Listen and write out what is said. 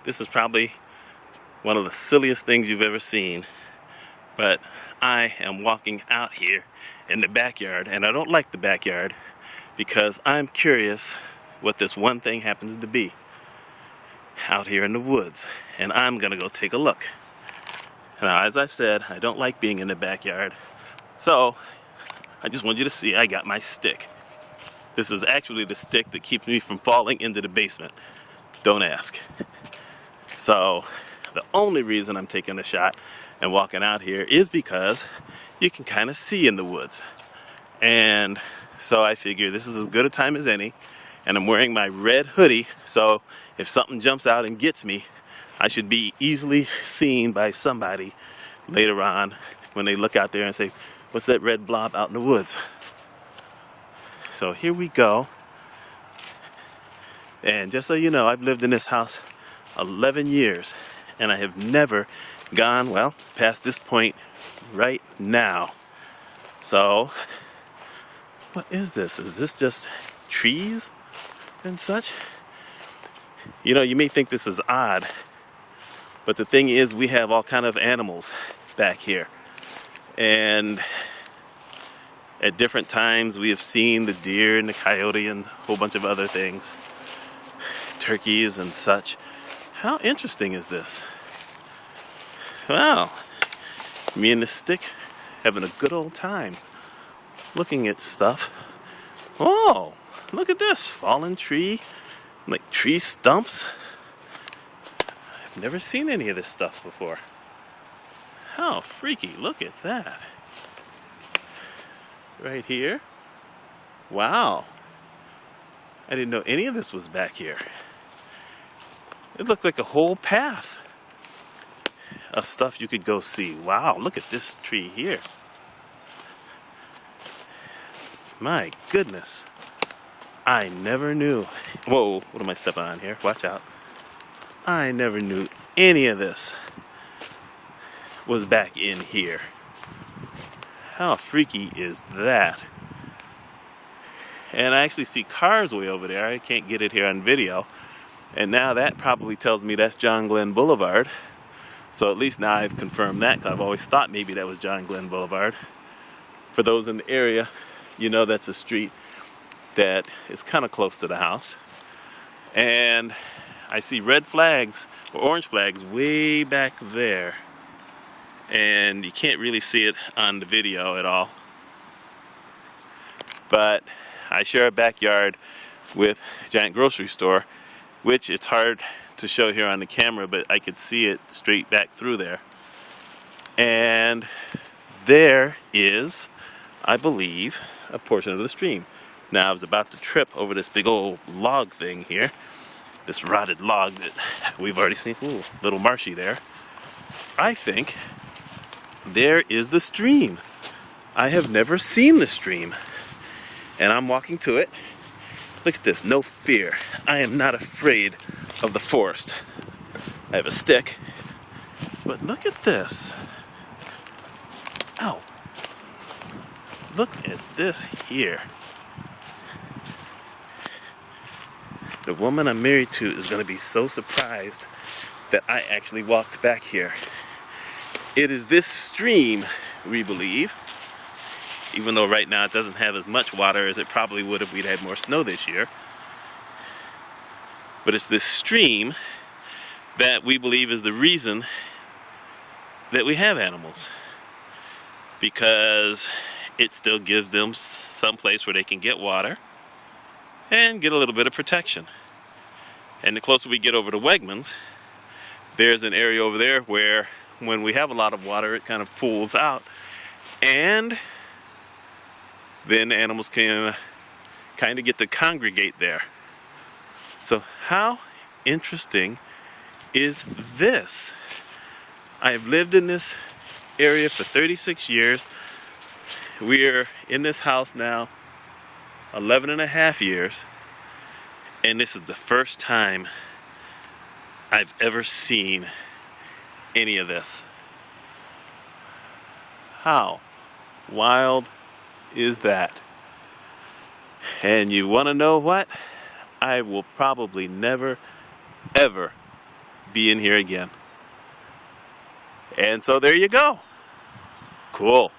This is probably one of the silliest things you've ever seen, but I am walking out here in the backyard, and I don't like the backyard because I'm curious what this one thing happens to be out here in the woods, and I'm gonna go take a look. Now, as I've said, I don't like being in the backyard, so I just want you to see I got my stick. This is actually the stick that keeps me from falling into the basement. Don't ask. So the only reason I'm taking a shot and walking out here is because you can kind of see in the woods. And so I figure this is as good a time as any, and I'm wearing my red hoodie, so if something jumps out and gets me, I should be easily seen by somebody later on when they look out there and say, "What's that red blob out in the woods?" So here we go. And just so you know, I've lived in this house 11 years, and I have never gone, well, past this point right now. So, what is this? Is this just trees and such? You know, you may think this is odd, but the thing is, we have all kind of animals back here. And at different times, we have seen the deer and the coyote and a whole bunch of other things. Turkeys and such. How interesting is this? Wow. Me and the stick having a good old time looking at stuff. Oh, look at this. Fallen tree. Like tree stumps. I've never seen any of this stuff before. How freaky. Look at that. Right here. Wow. I didn't know any of this was back here. It looked like a whole path of stuff you could go see. Wow, look at this tree here. My goodness. I never knew. Whoa, what am I stepping on here? Watch out. I never knew any of this was back in here. How freaky is that? And I actually see cars way over there. I can't get it here on video. And now that probably tells me that's John Glenn Boulevard. So at least now I've confirmed that, because I've always thought maybe that was John Glenn Boulevard. For those in the area, you know that's a street that is kind of close to the house. And I see red flags, or orange flags, way back there. And you can't really see it on the video at all. But I share a backyard with a giant grocery store, which it's hard to show here on the camera, but I could see it straight back through there. And there is, I believe, a portion of the stream. Now I was about to trip over this big old log thing here, this rotted log that we've already seen. Ooh, little marshy there. I think there is the stream. I have never seen the stream, and I'm walking to it. Look at this, no fear. I am not afraid of the forest. I have a stick, but look at this. Ow. Look at this here. The woman I'm married to is going to be so surprised that I actually walked back here. It is this stream, we believe, even though right now it doesn't have as much water as it probably would if we'd had more snow this year. But it's this stream that we believe is the reason that we have animals, because it still gives them some place where they can get water and get a little bit of protection. And the closer we get over to Wegmans, there's an area over there where when we have a lot of water, it kind of pools out, and then the animals can kind of get to congregate there. So how interesting is this? I have lived in this area for 36 years. We're in this house now 11 and a half years, and this is the first time I've ever seen any of this. How wild is that? And you want to know what? I will probably never, ever be in here again. And so there you go. Cool.